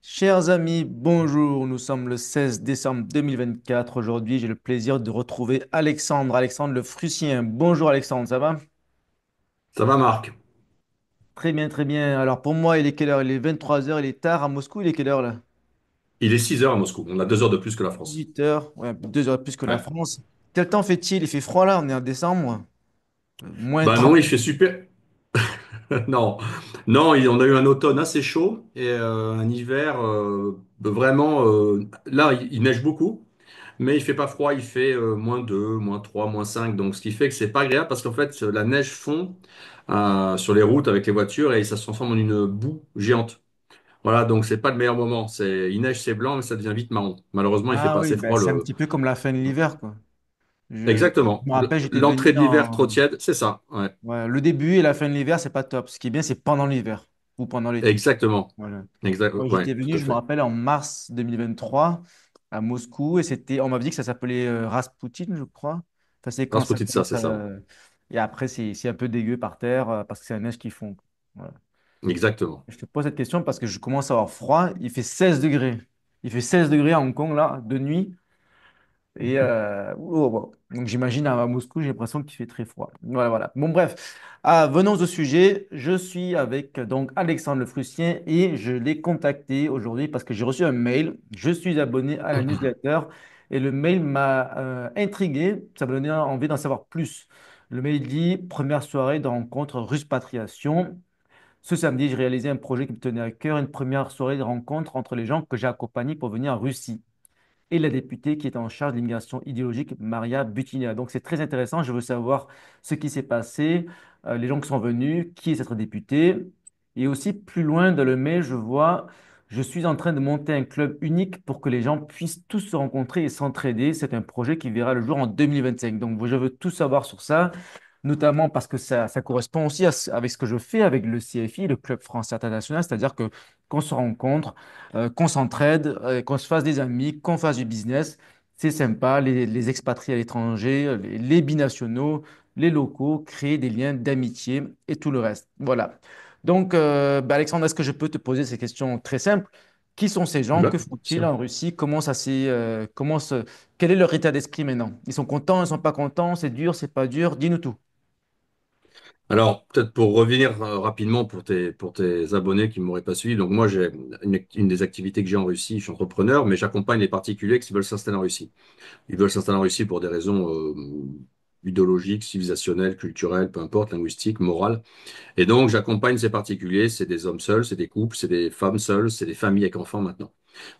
Chers amis, bonjour. Nous sommes le 16 décembre 2024. Aujourd'hui, j'ai le plaisir de retrouver Alexandre, Alexandre le Frussien. Bonjour Alexandre, ça va? Ça va, Marc? Très bien, très bien. Alors pour moi, il est quelle heure? Il est 23 heures, il est tard. À Moscou, il est quelle heure là? Il est 6 heures à Moscou. On a 2 heures de plus que la France. 8 heures, ouais, 2 heures plus que la Ouais. France. Quel temps fait-il? Il fait froid là, on est en décembre. Moins Ben non, il 30. fait super. Non, non, on a eu un automne assez chaud et un hiver vraiment. Là, il neige beaucoup, mais il fait pas froid. Il fait -2, -3, -5. Donc, ce qui fait que c'est pas agréable parce qu'en fait, la neige fond sur les routes avec les voitures et ça se transforme en une boue géante. Voilà, donc c'est pas le meilleur moment. Il neige, c'est blanc, mais ça devient vite marron. Malheureusement, il fait Ah pas oui, assez ben, froid c'est un le. petit peu comme la fin de l'hiver, quoi. Je Exactement. me rappelle, j'étais venu L'entrée de l'hiver trop en... tiède, c'est ça. Ouais. Ouais, le début et la fin de l'hiver, c'est pas top. Ce qui est bien, c'est pendant l'hiver ou pendant l'été. Exactement. Voilà. Exact. Ouais, Ouais, j'étais venu, tout à je me fait. rappelle, en mars 2023 à Moscou et c'était, on m'avait dit que ça s'appelait Rasputin, je crois. Enfin, c'est quand ça Rasputin, ça, commence c'est à... ça. Ouais. Et après, c'est un peu dégueu par terre parce que c'est la neige qui fond. Voilà. Exactement. Je te pose cette question parce que je commence à avoir froid. Il fait 16 degrés. Il fait 16 degrés à Hong Kong, là, de nuit. Et donc j'imagine à Moscou, j'ai l'impression qu'il fait très froid. Voilà, voilà. Bon, bref. Venons au sujet. Je suis avec donc Alexandre Le Frussien et je l'ai contacté aujourd'hui parce que j'ai reçu un mail. Je suis abonné à la newsletter et le mail m'a intrigué. Ça m'a donné envie d'en savoir plus. Le mail dit première soirée de rencontre Russe-Patriation. Ce samedi, j'ai réalisé un projet qui me tenait à cœur, une première soirée de rencontre entre les gens que j'ai accompagnés pour venir en Russie et la députée qui est en charge de l'immigration idéologique, Maria Butina. Donc c'est très intéressant, je veux savoir ce qui s'est passé, les gens qui sont venus, qui est cette députée. Et aussi plus loin dans le mail, je vois, je suis en train de monter un club unique pour que les gens puissent tous se rencontrer et s'entraider. C'est un projet qui verra le jour en 2025. Donc je veux tout savoir sur ça, notamment parce que ça correspond aussi avec ce que je fais avec le CFI, le Club français international, c'est-à-dire que qu'on se rencontre, qu'on s'entraide, qu'on se fasse des amis, qu'on fasse du business. C'est sympa, les expatriés à l'étranger, les binationaux, les locaux, créer des liens d'amitié et tout le reste. Voilà. Donc, Alexandre, est-ce que je peux te poser ces questions très simples? Qui sont ces gens? Que Bien font-ils sûr. en Russie? Quel est leur état d'esprit maintenant? Ils sont contents, ils ne sont pas contents, c'est dur, c'est pas dur. Dis-nous tout. Alors, peut-être pour revenir rapidement pour tes abonnés qui ne m'auraient pas suivi. Donc, moi, j'ai une des activités que j'ai en Russie. Je suis entrepreneur, mais j'accompagne les particuliers qui veulent s'installer en Russie. Ils veulent s'installer en Russie pour des raisons idéologiques, civilisationnelles, culturelles, peu importe, linguistiques, morales. Et donc, j'accompagne ces particuliers. C'est des hommes seuls, c'est des couples, c'est des femmes seules, c'est des familles avec enfants maintenant.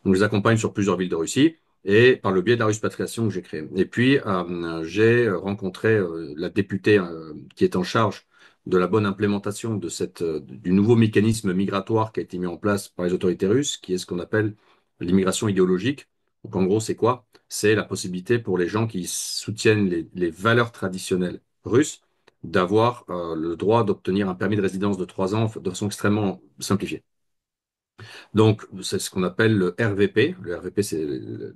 Donc, je les accompagne sur plusieurs villes de Russie et par le biais de la Ruspatriation que j'ai créée. Et puis, j'ai rencontré la députée qui est en charge de la bonne implémentation du nouveau mécanisme migratoire qui a été mis en place par les autorités russes, qui est ce qu'on appelle l'immigration idéologique. Donc, en gros, c'est quoi? C'est la possibilité pour les gens qui soutiennent les valeurs traditionnelles russes d'avoir le droit d'obtenir un permis de résidence de 3 ans de façon extrêmement simplifiée. Donc, c'est ce qu'on appelle le RVP. Le RVP, c'est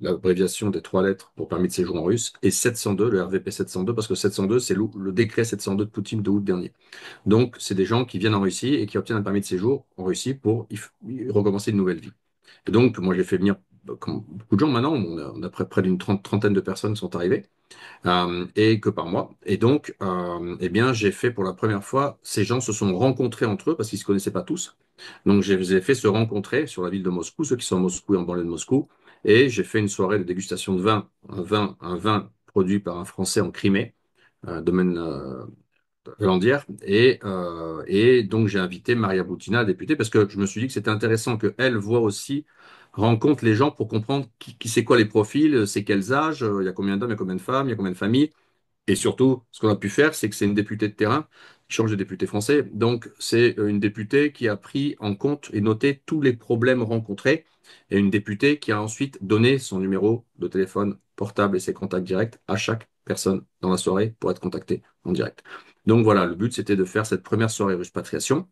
l'abréviation des 3 lettres pour permis de séjour en russe. Et 702, le RVP 702, parce que 702, c'est le décret 702 de Poutine de août dernier. Donc, c'est des gens qui viennent en Russie et qui obtiennent un permis de séjour en Russie pour y recommencer une nouvelle vie. Et donc, moi, j'ai fait venir, comme beaucoup de gens maintenant, on a près d'une trentaine de personnes qui sont arrivées et que par mois. Et donc, eh bien, j'ai fait pour la première fois, ces gens se sont rencontrés entre eux parce qu'ils se connaissaient pas tous. Donc, je les ai fait se rencontrer sur la ville de Moscou, ceux qui sont à Moscou et en banlieue de Moscou. Et j'ai fait une soirée de dégustation de vin, un vin produit par un Français en Crimée, domaine Landière. Et donc, j'ai invité Maria Boutina, la députée, parce que je me suis dit que c'était intéressant qu'elle voit aussi, rencontre les gens pour comprendre qui c'est quoi les profils, c'est quels âges, il y a combien d'hommes, il y a combien de femmes, il y a combien de familles. Et surtout, ce qu'on a pu faire, c'est que c'est une députée de terrain qui change de député français. Donc, c'est une députée qui a pris en compte et noté tous les problèmes rencontrés et une députée qui a ensuite donné son numéro de téléphone portable et ses contacts directs à chaque personne dans la soirée pour être contacté en direct. Donc voilà, le but, c'était de faire cette première soirée Ruspatriation.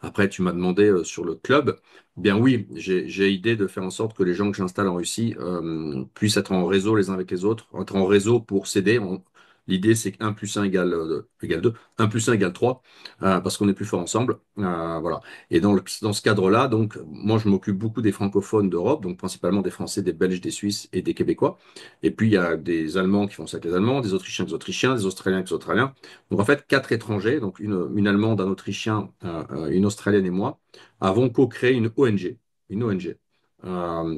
Après, tu m'as demandé sur le club. Bien oui, j'ai idée de faire en sorte que les gens que j'installe en Russie puissent être en réseau les uns avec les autres, être en réseau pour s'aider. L'idée, c'est que 1 plus 1 égale 2, 1 plus 1 égale 3, parce qu'on est plus fort ensemble. Voilà. Et dans ce cadre-là, donc, moi, je m'occupe beaucoup des francophones d'Europe, donc principalement des Français, des Belges, des Suisses et des Québécois. Et puis, il y a des Allemands qui font ça avec les Allemands, des Autrichiens avec les Autrichiens, des Australiens avec les Australiens. Donc, en fait, quatre étrangers, donc une Allemande, un Autrichien, une Australienne et moi, avons co-créé une ONG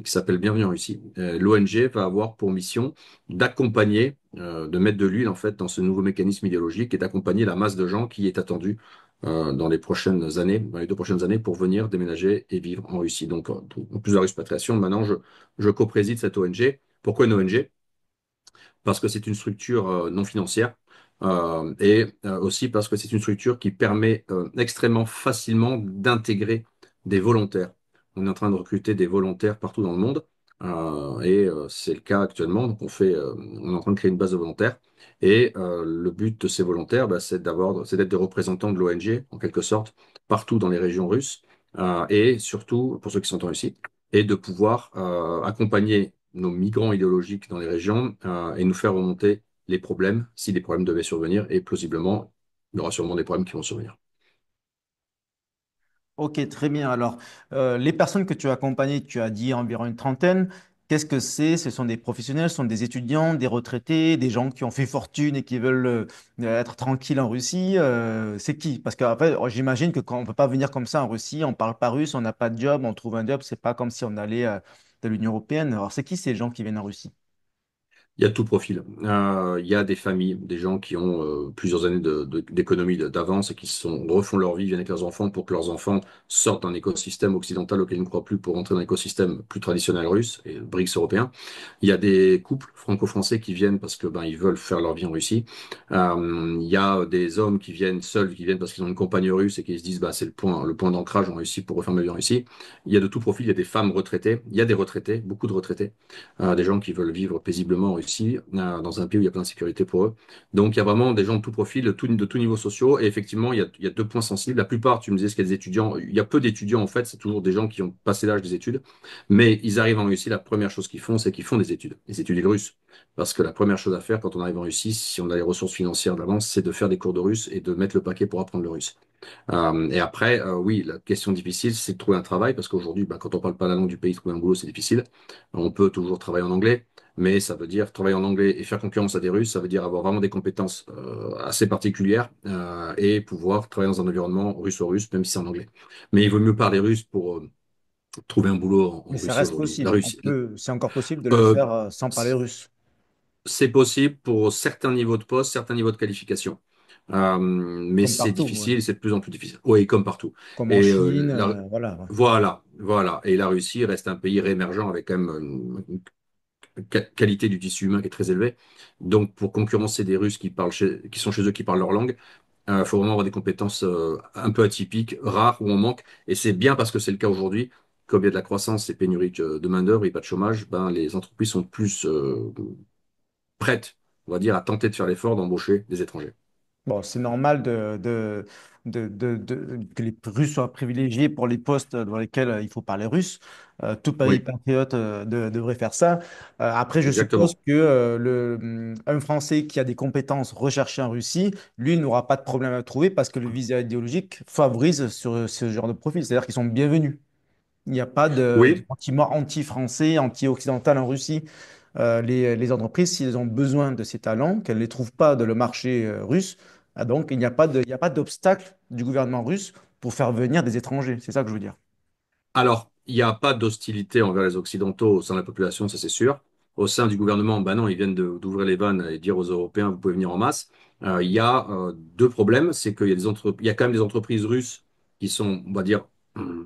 qui s'appelle Bienvenue en Russie. L'ONG va avoir pour mission d'accompagner, de mettre de l'huile en fait dans ce nouveau mécanisme idéologique et d'accompagner la masse de gens qui est attendue dans les prochaines années, dans les 2 prochaines années, pour venir déménager et vivre en Russie. Donc, en plus de la expatriation, maintenant, je co-préside cette ONG. Pourquoi une ONG? Parce que c'est une structure non financière et aussi parce que c'est une structure qui permet extrêmement facilement d'intégrer des volontaires. On est en train de recruter des volontaires partout dans le monde c'est le cas actuellement. Donc on est en train de créer une base de volontaires et le but de ces volontaires, bah, c'est d'être des représentants de l'ONG en quelque sorte partout dans les régions russes et surtout pour ceux qui sont en Russie et de pouvoir accompagner nos migrants idéologiques dans les régions et nous faire remonter les problèmes, si des problèmes devaient survenir, et plausiblement, il y aura sûrement des problèmes qui vont survenir. Ok, très bien. Alors, les personnes que tu as accompagnées, tu as dit environ une trentaine. Qu'est-ce que c'est? Ce sont des professionnels, ce sont des étudiants, des retraités, des gens qui ont fait fortune et qui veulent être tranquilles en Russie. C'est qui? Parce qu'après, j'imagine que quand on ne peut pas venir comme ça en Russie, on ne parle pas russe, on n'a pas de job, on trouve un job, c'est pas comme si on allait de l'Union européenne. Alors, c'est qui ces gens qui viennent en Russie? Il y a tout profil. Il y a des familles, des gens qui ont plusieurs années d'économie d'avance et qui refont leur vie, viennent avec leurs enfants pour que leurs enfants sortent d'un écosystème occidental auquel ils ne croient plus pour entrer dans l'écosystème plus traditionnel russe et le BRICS européen. Il y a des couples franco-français qui viennent parce que ben ils veulent faire leur vie en Russie. Il y a des hommes qui viennent seuls, qui viennent parce qu'ils ont une compagne russe et qui se disent bah c'est le point d'ancrage en Russie pour refaire ma vie en Russie. Il y a de tout profil. Il y a des femmes retraitées, il y a des retraités, beaucoup de retraités des gens qui veulent vivre paisiblement en Russie, dans un pays où il y a plein de sécurité pour eux. Donc il y a vraiment des gens de tout profil, de tout niveau sociaux. Et effectivement, il y a deux points sensibles. La plupart, tu me disais, ce qu'il y a des étudiants, il y a peu d'étudiants en fait, c'est toujours des gens qui ont passé l'âge des études. Mais ils arrivent en Russie, la première chose qu'ils font, c'est qu'ils font des études russes. Parce que la première chose à faire quand on arrive en Russie, si on a les ressources financières d'avance, c'est de faire des cours de russe et de mettre le paquet pour apprendre le russe. Et après, oui, la question difficile, c'est de trouver un travail, parce qu'aujourd'hui, bah, quand on parle pas la langue du pays, trouver un boulot, c'est difficile. On peut toujours travailler en anglais, mais ça veut dire travailler en anglais et faire concurrence à des Russes, ça veut dire avoir vraiment des compétences assez particulières et pouvoir travailler dans un environnement russo-russe, même si c'est en anglais. Mais il vaut mieux parler russe pour trouver un boulot Mais en ça Russie reste aujourd'hui. La possible. Russie, C'est encore possible de le euh, faire sans parler russe, c'est possible pour certains niveaux de poste, certains niveaux de qualification. Mais comme c'est partout, ouais. difficile, c'est de plus en plus difficile. Oui, comme partout. Comme en Et Chine, voilà. Ouais. voilà, voilà. Et la Russie reste un pays réémergent avec quand même une qualité du tissu humain qui est très élevée. Donc, pour concurrencer des Russes qui sont chez eux, qui parlent leur langue, il faut vraiment avoir des compétences un peu atypiques, rares, où on manque. Et c'est bien parce que c'est le cas aujourd'hui. Comme il y a de la croissance et pénurie de main-d'œuvre et pas de chômage, ben, les entreprises sont plus prêtes, on va dire, à tenter de faire l'effort d'embaucher des étrangers. Bon, c'est normal que les Russes soient privilégiés pour les postes dans lesquels il faut parler russe. Tout pays Oui, patriote devrait faire ça. Après, je suppose exactement. que un Français qui a des compétences recherchées en Russie, lui, n'aura pas de problème à trouver parce que le visa idéologique favorise sur ce genre de profil. C'est-à-dire qu'ils sont bienvenus. Il n'y a pas de Oui, sentiment anti-français, anti-occidental en Russie. Les entreprises, si elles ont besoin de ces talents, qu'elles ne les trouvent pas dans le marché russe, donc il n'y a pas d'obstacle du gouvernement russe pour faire venir des étrangers. C'est ça que je veux dire. alors, il n'y a pas d'hostilité envers les Occidentaux au sein de la population, ça c'est sûr. Au sein du gouvernement, ben non, ils viennent d'ouvrir les vannes et dire aux Européens, vous pouvez venir en masse. Il y a deux problèmes, c'est qu'il y a il y a quand même des entreprises russes qui sont, on va dire,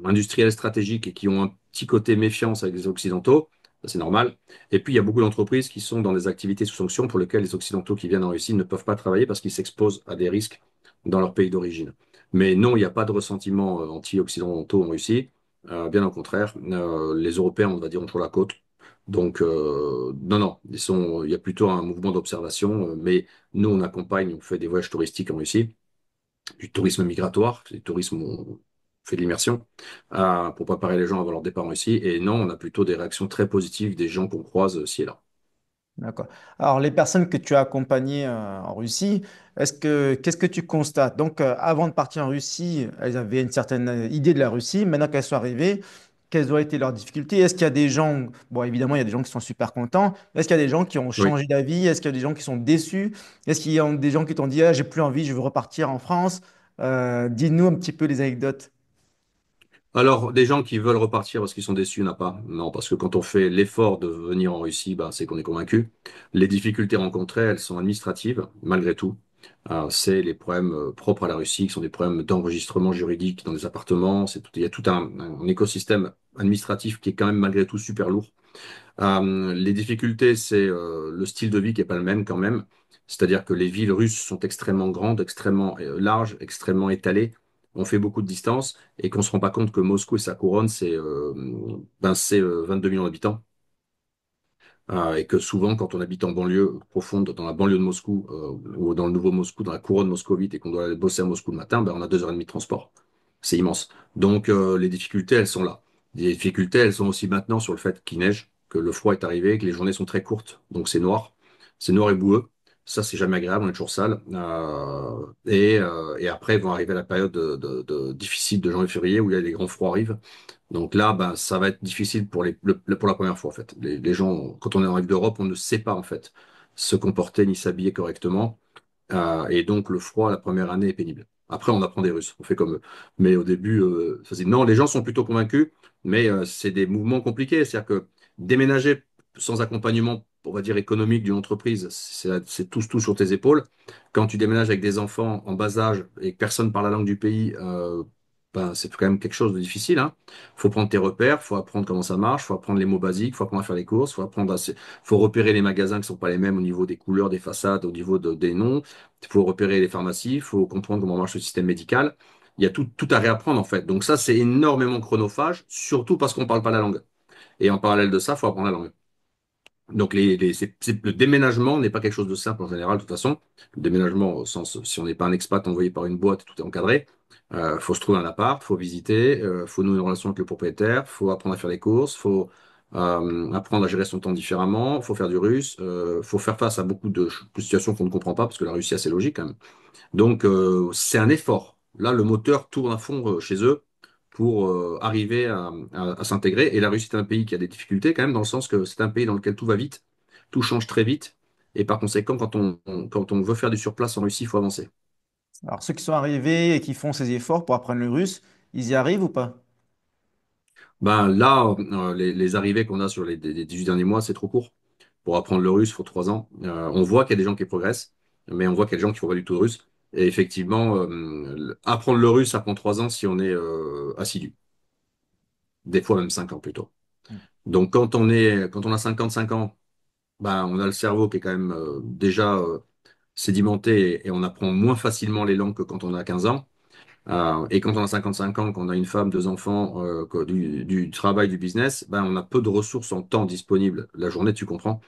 industrielles stratégiques et qui ont un petit côté méfiance avec les Occidentaux, ça c'est normal. Et puis il y a beaucoup d'entreprises qui sont dans des activités sous sanction pour lesquelles les Occidentaux qui viennent en Russie ne peuvent pas travailler parce qu'ils s'exposent à des risques dans leur pays d'origine. Mais non, il n'y a pas de ressentiment anti-occidentaux en Russie. Bien au contraire, les Européens, on va dire, ont toujours la côte. Donc, non, non, il y a plutôt un mouvement d'observation, mais nous, on accompagne, on fait des voyages touristiques en Russie, du tourisme migratoire, c'est du tourisme où on fait de l'immersion, pour préparer les gens avant leur départ en Russie. Et non, on a plutôt des réactions très positives des gens qu'on croise ci et là. D'accord. Alors, les personnes que tu as accompagnées en Russie, qu'est-ce que tu constates? Donc, avant de partir en Russie, elles avaient une certaine idée de la Russie. Maintenant qu'elles sont arrivées, quelles ont été leurs difficultés? Est-ce qu'il y a des gens, bon, évidemment, il y a des gens qui sont super contents. Est-ce qu'il y a des gens qui ont Oui. changé d'avis? Est-ce qu'il y a des gens qui sont déçus? Est-ce qu'il y a des gens qui t'ont dit, ah, j'ai plus envie, je veux repartir en France? Dis-nous un petit peu les anecdotes. Alors, des gens qui veulent repartir parce qu'ils sont déçus, il n'y en a pas. Non, parce que quand on fait l'effort de venir en Russie, bah, c'est qu'on est convaincu. Les difficultés rencontrées, elles sont administratives, malgré tout. C'est les problèmes propres à la Russie, qui sont des problèmes d'enregistrement juridique dans des appartements. Il y a tout un écosystème administratif qui est quand même malgré tout super lourd. Les difficultés, c'est le style de vie qui est pas le même quand même. C'est-à-dire que les villes russes sont extrêmement grandes, extrêmement larges, extrêmement étalées. On fait beaucoup de distance et qu'on se rend pas compte que Moscou et sa couronne, c'est 22 millions d'habitants. Et que souvent, quand on habite en banlieue profonde, dans la banlieue de Moscou, ou dans le nouveau Moscou, dans la couronne moscovite, et qu'on doit aller bosser à Moscou le matin, ben, on a 2 heures et demie de transport. C'est immense. Donc, les difficultés, elles sont là. Les difficultés, elles sont aussi maintenant sur le fait qu'il neige, que le froid est arrivé, que les journées sont très courtes. Donc, c'est noir. C'est noir et boueux. Ça, c'est jamais agréable, on est toujours sale. Et après, vont arriver la période difficile de janvier-février où il y a les grands froids arrivent. Donc là, ben, ça va être difficile pour la première fois, en fait. Les gens, quand on arrive d'Europe, on ne sait pas, en fait, se comporter ni s'habiller correctement. Et donc, le froid, la première année, est pénible. Après, on apprend des Russes, on fait comme eux. Mais au début, non, les gens sont plutôt convaincus, mais c'est des mouvements compliqués. C'est-à-dire que déménager sans accompagnement, on va dire, économique d'une entreprise, c'est tout sur tes épaules. Quand tu déménages avec des enfants en bas âge et que personne parle la langue du pays, ben, c'est quand même quelque chose de difficile, hein. Faut prendre tes repères, faut apprendre comment ça marche, faut apprendre les mots basiques, faut apprendre à faire les courses, faut repérer les magasins qui sont pas les mêmes au niveau des couleurs, des façades, au niveau des noms. Il faut repérer les pharmacies, il faut comprendre comment marche le système médical. Il y a tout à réapprendre en fait. Donc ça, c'est énormément chronophage, surtout parce qu'on ne parle pas la langue. Et en parallèle de ça, il faut apprendre la langue. Donc le déménagement n'est pas quelque chose de simple en général, de toute façon. Le déménagement, au sens, si on n'est pas un expat envoyé par une boîte, tout est encadré. Faut se trouver un appart, faut visiter, faut nouer une relation avec le propriétaire, faut apprendre à faire les courses, faut apprendre à gérer son temps différemment, faut faire du russe, faut faire face à beaucoup de situations qu'on ne comprend pas, parce que la Russie, c'est assez logique quand même. Donc, c'est un effort. Là, le moteur tourne à fond chez eux pour arriver à s'intégrer. Et la Russie est un pays qui a des difficultés quand même, dans le sens que c'est un pays dans lequel tout va vite, tout change très vite. Et par conséquent, quand on veut faire du surplace en Russie, il faut avancer. Alors, ceux qui sont arrivés et qui font ces efforts pour apprendre le russe, ils y arrivent ou pas? Ben là, les arrivées qu'on a sur les 18 derniers mois, c'est trop court. Pour apprendre le russe, il faut 3 ans. On voit qu'il y a des gens qui progressent, mais on voit qu'il y a des gens qui ne font pas du tout de russe. Et effectivement, apprendre le russe, ça prend 3 ans si on est assidu. Des fois même 5 ans plutôt. Donc quand on a 55 ans, ben, on a le cerveau qui est quand même déjà sédimenté et on apprend moins facilement les langues que quand on a 15 ans. Et quand on a 55 ans, qu'on a une femme, 2 enfants, du travail, du business, ben, on a peu de ressources en temps disponibles. La journée, tu comprends.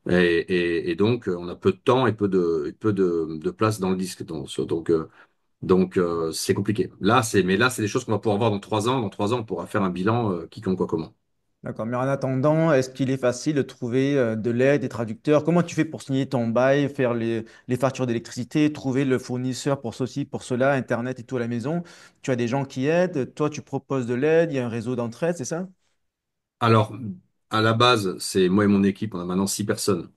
Et donc, on a peu de temps et peu de place dans le disque. Donc, c'est compliqué. Mais là, c'est des choses qu'on va pouvoir voir dans 3 ans. Dans 3 ans, on pourra faire un bilan quiconque quoi comment. D'accord. Mais en attendant, est-ce qu'il est facile de trouver de l'aide, des traducteurs? Comment tu fais pour signer ton bail, faire les factures d'électricité, trouver le fournisseur pour ceci, pour cela, Internet et tout à la maison? Tu as des gens qui aident, toi tu proposes de l'aide, il y a un réseau d'entraide, c'est ça? Alors, à la base, c'est moi et mon équipe, on a maintenant 6 personnes,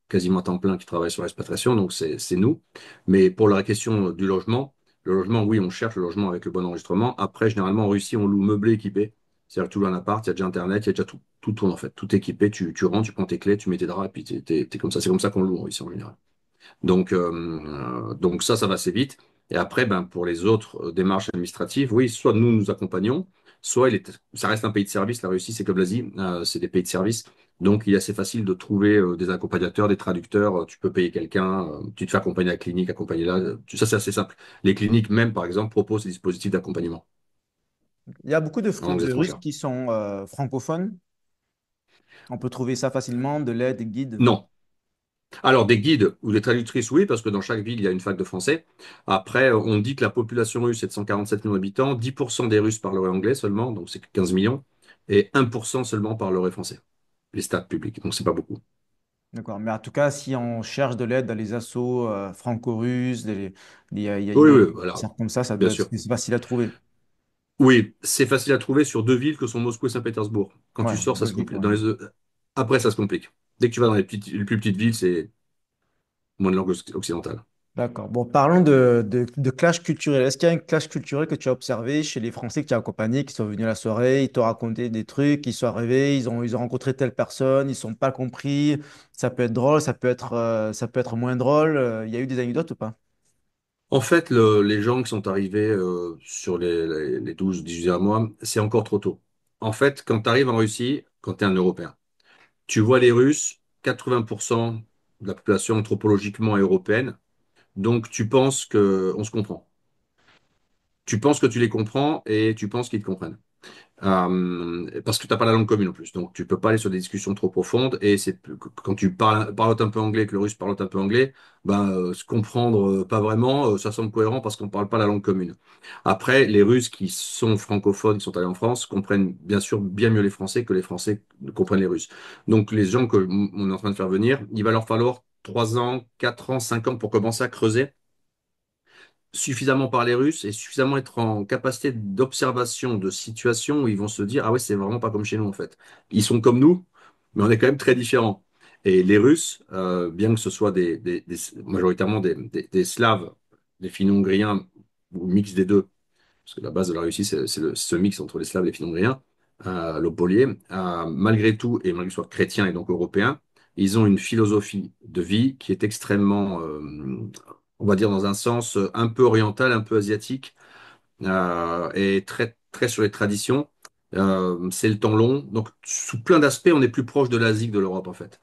quasiment à temps plein, qui travaillent sur l'expatriation, donc c'est nous. Mais pour la question du logement, le logement, oui, on cherche le logement avec le bon enregistrement. Après, généralement, en Russie, on loue meublé équipé. C'est-à-dire que tu loues un appart, il y a déjà Internet, il y a déjà tout. Tout tourne en fait, tout est équipé, tu rentres, tu prends tes clés, tu mets tes draps, et puis t'es comme ça. C'est comme ça qu'on loue en Russie en général. Donc ça va assez vite. Et après, ben, pour les autres démarches administratives, oui, soit nous accompagnons, soit ça reste un pays de service. La Russie, c'est comme l'Asie, c'est des pays de service. Donc, il est assez facile de trouver des accompagnateurs, des traducteurs. Tu peux payer quelqu'un, tu te fais accompagner à la clinique, accompagner là. Ça, c'est assez simple. Les cliniques, même, par exemple, proposent des dispositifs d'accompagnement Il y a beaucoup en langues de Russes étrangères. qui sont francophones. On peut trouver ça facilement, de l'aide, des guides. Non. Alors, des guides ou des traductrices, oui, parce que dans chaque ville, il y a une fac de français. Après, on dit que la population russe est de 147 millions d'habitants. 10% des Russes parleraient anglais seulement, donc c'est 15 millions. Et 1% seulement parlerait français. Les stats publics, donc c'est pas beaucoup. D'accord. Mais en tout cas, si on cherche de l'aide dans les assauts franco-russes, il Oui, y a oui, des voilà, cercles comme ça bien doit être sûr. c'est facile à trouver. Oui, c'est facile à trouver sur deux villes que sont Moscou et Saint-Pétersbourg. Quand tu Ouais, sors, ça se logique. complique. Ouais. Après, ça se complique. Dès que tu vas dans les plus petites villes, c'est moins de langue occidentale. D'accord. Bon, parlons de clash culturel. Est-ce qu'il y a un clash culturel que tu as observé chez les Français que tu as accompagnés, qui sont venus à la soirée, ils t'ont raconté des trucs, ils sont arrivés, ils ont rencontré telle personne, ils ne sont pas compris. Ça peut être drôle, ça peut être moins drôle. Il y a eu des anecdotes ou pas? En fait, les gens qui sont arrivés sur les 12-18 derniers mois, c'est encore trop tôt. En fait, quand tu arrives en Russie, quand tu es un Européen, tu vois les Russes, 80% de la population anthropologiquement est européenne, donc tu penses que on se comprend. Tu penses que tu les comprends et tu penses qu'ils te comprennent. Parce que tu n'as pas la langue commune en plus. Donc, tu peux pas aller sur des discussions trop profondes. Et quand tu parles un peu anglais, que le russe parle un peu anglais, ben, se comprendre pas vraiment, ça semble cohérent parce qu'on parle pas la langue commune. Après, les Russes qui sont francophones, qui sont allés en France, comprennent bien sûr bien mieux les Français que les Français ne comprennent les Russes. Donc, les gens on est en train de faire venir, il va leur falloir 3 ans, 4 ans, 5 ans pour commencer à creuser suffisamment parler russe et suffisamment être en capacité d'observation de situations où ils vont se dire, ah ouais, c'est vraiment pas comme chez nous en fait. Ils sont comme nous, mais on est quand même très différents. Et les Russes, bien que ce soit majoritairement des Slaves, des Finno-Ougriens, ou mix des deux, parce que la base de la Russie, c'est ce mix entre les Slaves et les Finno-Ougriens, l'Opolier, malgré tout, et malgré qu'ils soient chrétiens et donc européens, ils ont une philosophie de vie qui est extrêmement, on va dire dans un sens un peu oriental, un peu asiatique, et très, très sur les traditions. C'est le temps long. Donc, sous plein d'aspects, on est plus proche de l'Asie que de l'Europe, en fait.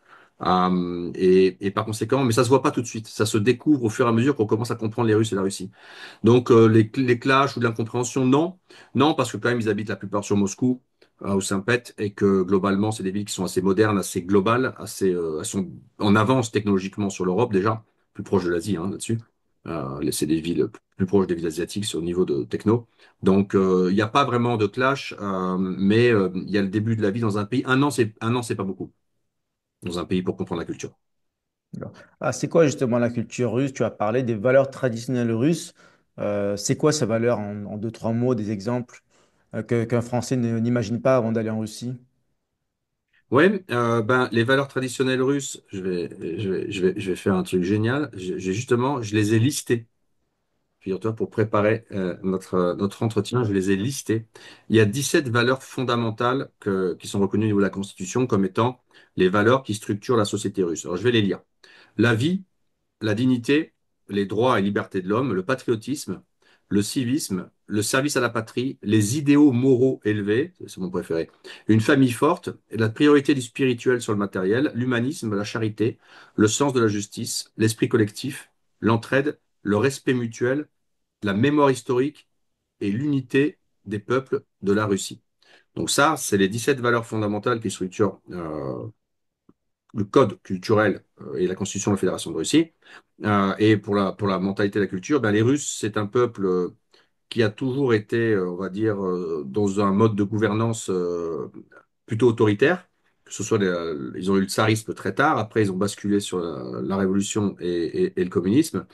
Et par conséquent, mais ça se voit pas tout de suite. Ça se découvre au fur et à mesure qu'on commence à comprendre les Russes et la Russie. Donc, les clashs ou de l'incompréhension, non. Non, parce que quand même, ils habitent la plupart sur Moscou ou Saint-Pét et que globalement, c'est des villes qui sont assez modernes, assez globales, elles sont en avance technologiquement sur l'Europe déjà, plus proche de l'Asie hein, là-dessus. C'est des villes plus proches des villes asiatiques sur le niveau de techno. Donc, il n'y a pas vraiment de clash, mais il y a le début de la vie dans un pays. Un an, c'est pas beaucoup dans un pays pour comprendre la culture. D'accord. Ah, c'est quoi justement la culture russe? Tu as parlé des valeurs traditionnelles russes. C'est quoi ces valeurs en deux, trois mots, des exemples qu'un Français n'imagine pas avant d'aller en Russie? Ouais, ben les valeurs traditionnelles russes, je vais faire un truc génial. Je les ai listées. Figure-toi, pour préparer notre entretien, je les ai listées. Il y a 17 valeurs fondamentales qui sont reconnues au niveau de la Constitution comme étant les valeurs qui structurent la société russe. Alors, je vais les lire. La vie, la dignité, les droits et libertés de l'homme, le patriotisme, le civisme, le service à la patrie, les idéaux moraux élevés, c'est mon préféré, une famille forte, la priorité du spirituel sur le matériel, l'humanisme, la charité, le sens de la justice, l'esprit collectif, l'entraide, le respect mutuel, la mémoire historique et l'unité des peuples de la Russie. Donc ça, c'est les 17 valeurs fondamentales qui structurent le code culturel et la constitution de la Fédération de Russie. Et pour la mentalité et la culture, ben, les Russes, c'est un peuple qui a toujours été, on va dire, dans un mode de gouvernance plutôt autoritaire. Que ce soit ils ont eu le tsarisme très tard, après ils ont basculé sur la révolution et le communisme,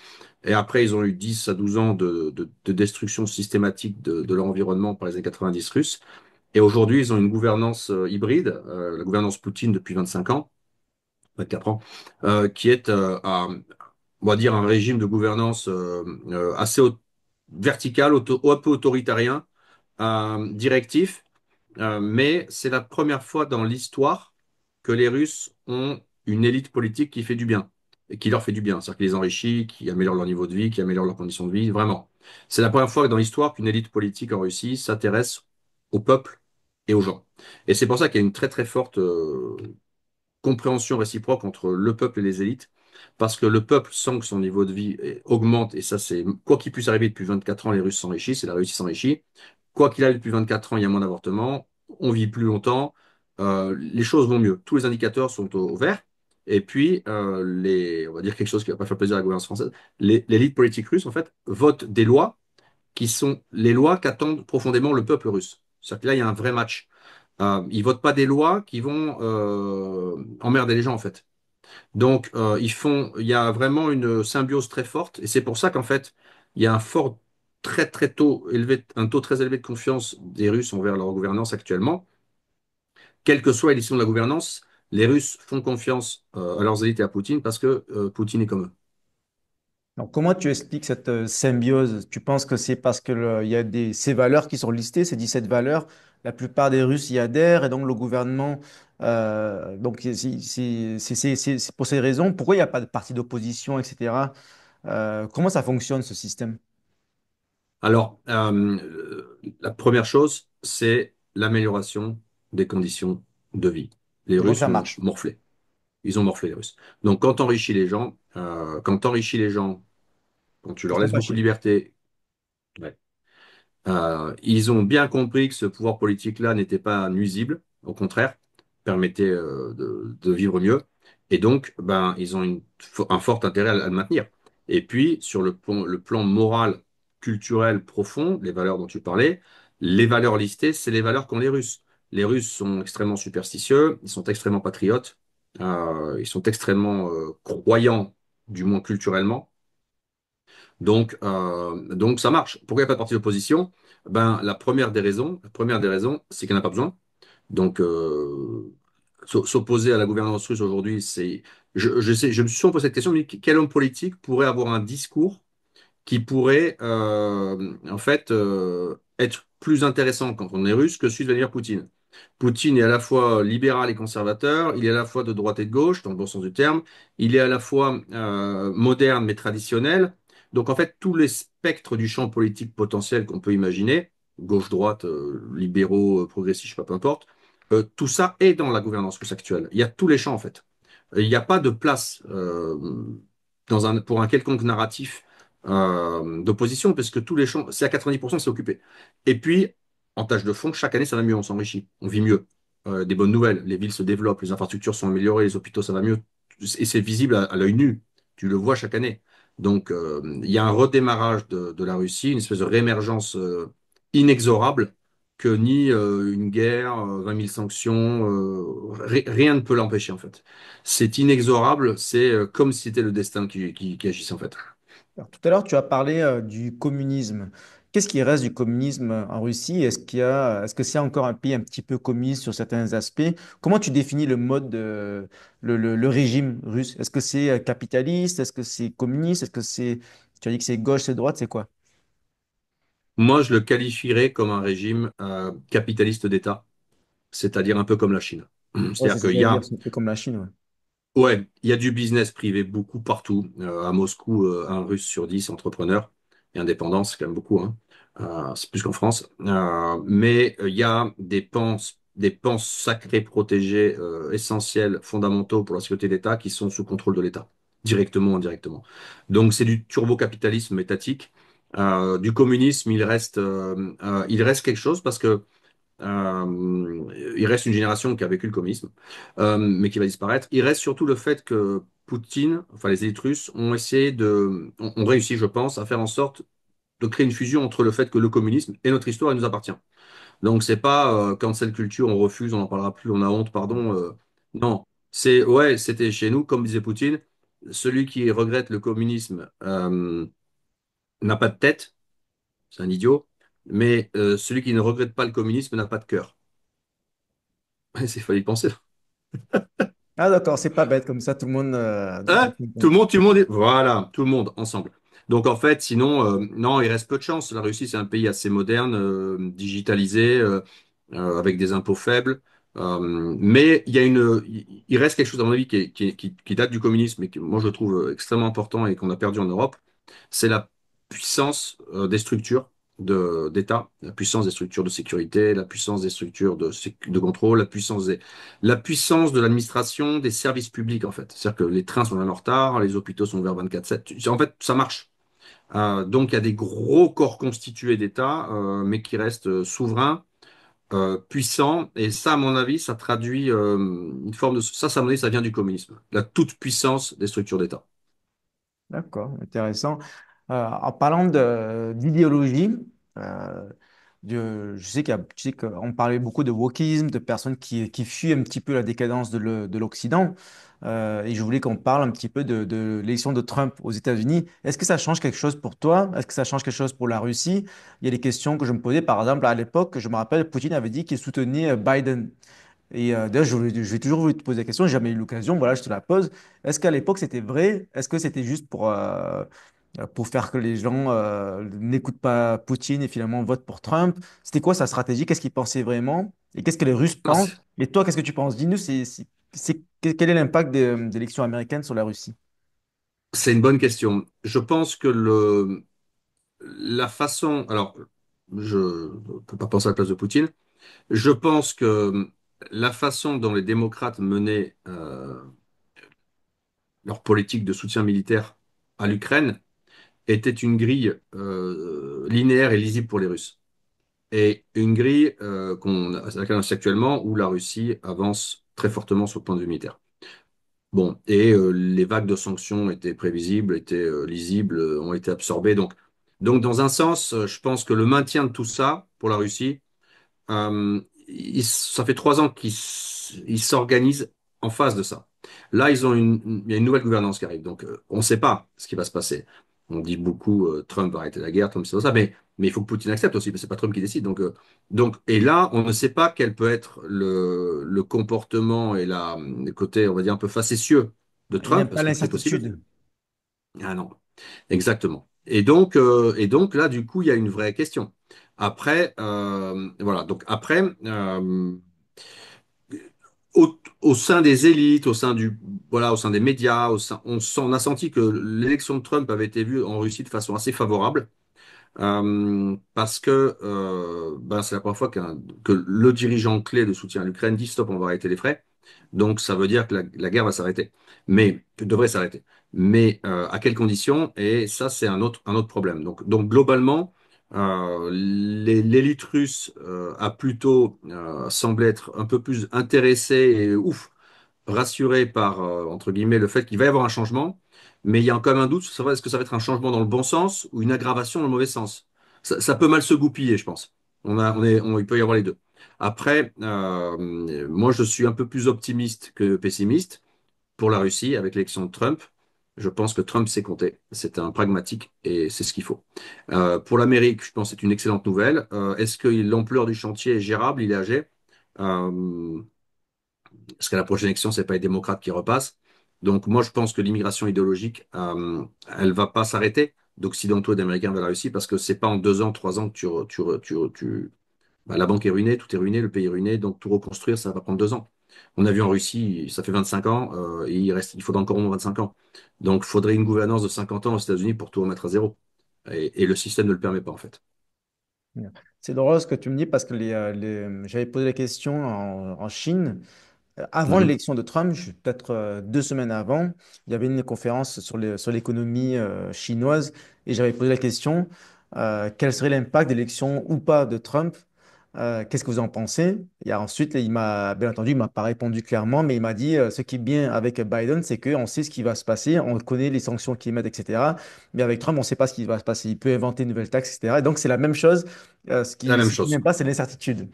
et après ils ont eu 10 à 12 ans de destruction systématique de leur environnement par les années 90 russes, et aujourd'hui ils ont une gouvernance hybride, la gouvernance Poutine depuis 25 ans, 24 ans, qui est on va dire, un régime de gouvernance assez vertical, un peu autoritarien, directif, mais c'est la première fois dans l'histoire que les Russes ont une élite politique qui fait du bien, et qui leur fait du bien, c'est-à-dire qui les enrichit, qui améliore leur niveau de vie, qui améliore leurs conditions de vie, vraiment. C'est la première fois dans l'histoire qu'une élite politique en Russie s'intéresse au peuple et aux gens. Et c'est pour ça qu'il y a une très très forte compréhension réciproque entre le peuple et les élites, parce que le peuple sent que son niveau de vie augmente, et ça c'est, quoi qu'il puisse arriver depuis 24 ans, les Russes s'enrichissent, et la Russie s'enrichit. Quoi qu'il arrive depuis 24 ans, il y a moins d'avortements, on vit plus longtemps, les choses vont mieux, tous les indicateurs sont au vert, et puis on va dire quelque chose qui va pas faire plaisir à la gouvernance française, l'élite politique russe en fait vote des lois qui sont les lois qu'attendent profondément le peuple russe. C'est-à-dire que là, il y a un vrai match. Ils votent pas des lois qui vont emmerder les gens, en fait. Donc, il y a vraiment une symbiose très forte, et c'est pour ça qu'en fait, il y a un fort, très très tôt élevé, un taux très élevé de confiance des Russes envers leur gouvernance actuellement. Quelle que soit l'édition de la gouvernance, les Russes font confiance à leurs élites et à Poutine parce que Poutine est comme eux. Donc, comment tu expliques cette symbiose? Tu penses que c'est parce que il y a ces valeurs qui sont listées, ces 17 valeurs, la plupart des Russes y adhèrent et donc le gouvernement, donc c'est pour ces raisons. Pourquoi il n'y a pas de parti d'opposition, etc. Comment ça fonctionne ce système? Alors, la première chose, c'est l'amélioration des conditions de vie. Les Et donc Russes ça ont marche. morflé. Ils ont morflé, les Russes. Donc, quand t'enrichis les gens, quand tu Ils leur sont laisses beaucoup de fâchés. liberté, ouais, ils ont bien compris que ce pouvoir politique-là n'était pas nuisible, au contraire, permettait de vivre mieux. Et donc, ben, ils ont un fort intérêt à le maintenir. Et puis, sur le plan moral, culturel profond, les valeurs dont tu parlais, les valeurs listées, c'est les valeurs qu'ont les Russes. Les Russes sont extrêmement superstitieux, ils sont extrêmement patriotes, ils sont extrêmement croyants, du moins culturellement. Donc ça marche. Pourquoi il n'y a pas de parti d'opposition? Ben, la première des raisons, c'est qu'il n'y en a pas besoin. Donc, s'opposer à la gouvernance russe aujourd'hui, je me suis souvent posé cette question, mais quel homme politique pourrait avoir un discours qui pourrait en fait être plus intéressant quand on est russe que celui de Vladimir Poutine. Poutine est à la fois libéral et conservateur, il est à la fois de droite et de gauche, dans le bon sens du terme, il est à la fois moderne mais traditionnel. Donc en fait, tous les spectres du champ politique potentiel qu'on peut imaginer, gauche-droite, libéraux, progressistes, je sais pas, peu importe, tout ça est dans la gouvernance russe actuelle. Il y a tous les champs en fait. Il n'y a pas de place pour un quelconque narratif d'opposition, parce que tous les champs, c'est à 90%, c'est occupé. Et puis, en tâche de fond, chaque année, ça va mieux, on s'enrichit, on vit mieux. Des bonnes nouvelles, les villes se développent, les infrastructures sont améliorées, les hôpitaux, ça va mieux. Et c'est visible à l'œil nu. Tu le vois chaque année. Donc, il y a un redémarrage de la Russie, une espèce de réémergence inexorable que ni une guerre, 20 000 sanctions, rien ne peut l'empêcher, en fait. C'est inexorable, c'est comme si c'était le destin qui agissait, en fait. Alors, tout à l'heure, tu as parlé du communisme. Qu'est-ce qui reste du communisme en Russie? Est-ce que c'est encore un pays un petit peu communiste sur certains aspects? Comment tu définis le mode le régime russe? Est-ce que c'est capitaliste? Est-ce que c'est communiste? Tu as dit que c'est gauche, c'est droite, c'est quoi? Moi, je le qualifierais comme un régime capitaliste d'État, c'est-à-dire un peu comme la Chine. Ouais, C'est-à-dire c'est ce que qu'il y j'allais dire, a, c'est un peu comme la Chine. Ouais. ouais, il y a du business privé beaucoup partout. À Moscou, un Russe sur 10 entrepreneur et indépendant, c'est quand même beaucoup, hein. C'est plus qu'en France. Mais il y a des pans sacrés, protégés, essentiels, fondamentaux pour la sécurité de l'État qui sont sous contrôle de l'État, directement ou indirectement. Donc c'est du turbo-capitalisme étatique. Du communisme, il reste quelque chose parce que il reste une génération qui a vécu le communisme, mais qui va disparaître. Il reste surtout le fait que Poutine, enfin les élites russes, ont réussi, je pense, à faire en sorte de créer une fusion entre le fait que le communisme et notre histoire, elle nous appartient. Donc c'est pas cancel culture, on refuse, on n'en parlera plus, on a honte, pardon. Non, ouais, c'était chez nous, comme disait Poutine, celui qui regrette le communisme n'a pas de tête, c'est un idiot, mais celui qui ne regrette pas le communisme n'a pas de cœur. C'est fallait y penser. Ah d'accord, c'est pas bête comme ça, tout le monde Hein? comprend. Tout le monde voilà, tout le monde ensemble. Donc en fait, sinon, non, il reste peu de chance. La Russie, c'est un pays assez moderne, digitalisé, avec des impôts faibles. Mais il reste quelque chose, à mon avis, qui date du communisme et que moi je trouve extrêmement important et qu'on a perdu en Europe. C'est la puissance des structures d'État, la puissance des structures de sécurité, la puissance des structures de contrôle, la puissance de l'administration des services publics, en fait. C'est-à-dire que les trains sont même en retard, les hôpitaux sont ouverts 24/7. En fait, ça marche. Donc, il y a des gros corps constitués d'État, mais qui restent souverains, puissants. Et ça, à mon avis, ça traduit une forme de... Ça, à mon avis, ça vient du communisme. La toute-puissance des structures d'État. D'accord, intéressant. En parlant d'idéologie, euh, Je sais tu sais qu'on parlait beaucoup de wokisme, de personnes qui fuient un petit peu la décadence de l'Occident. Et je voulais qu'on parle un petit peu de l'élection de Trump aux États-Unis. Est-ce que ça change quelque chose pour toi? Est-ce que ça change quelque chose pour la Russie? Il y a des questions que je me posais. Par exemple, à l'époque, je me rappelle, Poutine avait dit qu'il soutenait Biden. Et d'ailleurs, je vais toujours voulu te poser la question, j'ai jamais eu l'occasion, voilà, je te la pose. Est-ce qu'à l'époque c'était vrai? Est-ce que c'était juste pour faire que les gens n'écoutent pas Poutine et finalement votent pour Trump? C'était quoi sa stratégie? Qu'est-ce qu'il pensait vraiment? Et qu'est-ce que les Russes Non, pensent? Et toi, qu'est-ce que tu penses? Dis-nous, quel est l'impact de l'élection américaine sur la Russie? c'est une bonne question. Je pense que la façon, alors, je ne peux pas penser à la place de Poutine. Je pense que la façon dont les démocrates menaient leur politique de soutien militaire à l'Ukraine était une grille linéaire et lisible pour les Russes. Et une grille à laquelle on assiste actuellement où la Russie avance très fortement sur le point de vue militaire. Bon, et les vagues de sanctions étaient prévisibles, étaient lisibles, ont été absorbées. Donc dans un sens, je pense que le maintien de tout ça pour la Russie, ça fait 3 ans qu'ils s'organisent en face de ça. Là, il y a une nouvelle gouvernance qui arrive. Donc, on ne sait pas ce qui va se passer. On dit beaucoup, Trump va arrêter la guerre, Trump, c'est ça, mais il faut que Poutine accepte aussi, parce que c'est pas Trump qui décide. Et là, on ne sait pas quel peut être le comportement et le côté, on va dire, un peu facétieux de Il n'aime Trump, pas parce que tout est possible. l'incertitude. Ah non, exactement. Et donc là, du coup, il y a une vraie question. Après, voilà. Donc après, au sein des élites, voilà, au sein des médias, on a senti que l'élection de Trump avait été vue en Russie de façon assez favorable. Parce que ben, c'est la première fois que le dirigeant clé de soutien à l'Ukraine dit stop, on va arrêter les frais. Donc ça veut dire que la guerre va s'arrêter, mais devrait s'arrêter. Mais à quelles conditions? Et ça, c'est un autre problème. Donc globalement, l'élite russe a plutôt semblé être un peu plus intéressée et ouf, rassuré par, entre guillemets, le fait qu'il va y avoir un changement, mais il y a quand même un doute sur savoir est-ce que ça va être un changement dans le bon sens ou une aggravation dans le mauvais sens. Ça peut mal se goupiller, je pense. Il peut y avoir les deux. Après, moi, je suis un peu plus optimiste que pessimiste pour la Russie avec l'élection de Trump. Je pense que Trump s'est compté. C'est un pragmatique et c'est ce qu'il faut. Pour l'Amérique, je pense que c'est une excellente nouvelle. Est-ce que l'ampleur du chantier est gérable? Il est âgé. Euh, parce qu'à la prochaine élection, c'est pas les démocrates qui repassent. Donc moi, je pense que l'immigration idéologique, elle va pas s'arrêter d'occidentaux et d'américains vers la Russie parce que c'est pas en 2 ans, 3 ans que bah, la banque est ruinée, tout est ruiné, le pays est ruiné, donc tout reconstruire, ça va prendre 2 ans. On a vu en Russie, ça fait 25 ans, et il faudra encore au moins 25 ans. Donc il faudrait une gouvernance de 50 ans aux États-Unis pour tout remettre à zéro. Et le système ne le permet pas, en fait. C'est drôle ce que tu me dis parce que j'avais posé la question en Chine. Avant Mhm. l'élection de Trump, peut-être 2 semaines avant, il y avait une conférence sur l'économie chinoise et j'avais posé la question, quel serait l'impact d'élection ou pas de Trump? Qu'est-ce que vous en pensez? Et ensuite, bien entendu, il m'a pas répondu clairement, mais il m'a dit, ce qui est bien avec Biden, c'est qu'on sait ce qui va se passer, on connaît les sanctions qu'il met, etc. Mais avec Trump, on ne sait pas ce qui va se passer. Il peut inventer une nouvelle taxe, etc. Et donc, c'est la même chose. La même Ce qui chose. n'aime pas, c'est l'incertitude.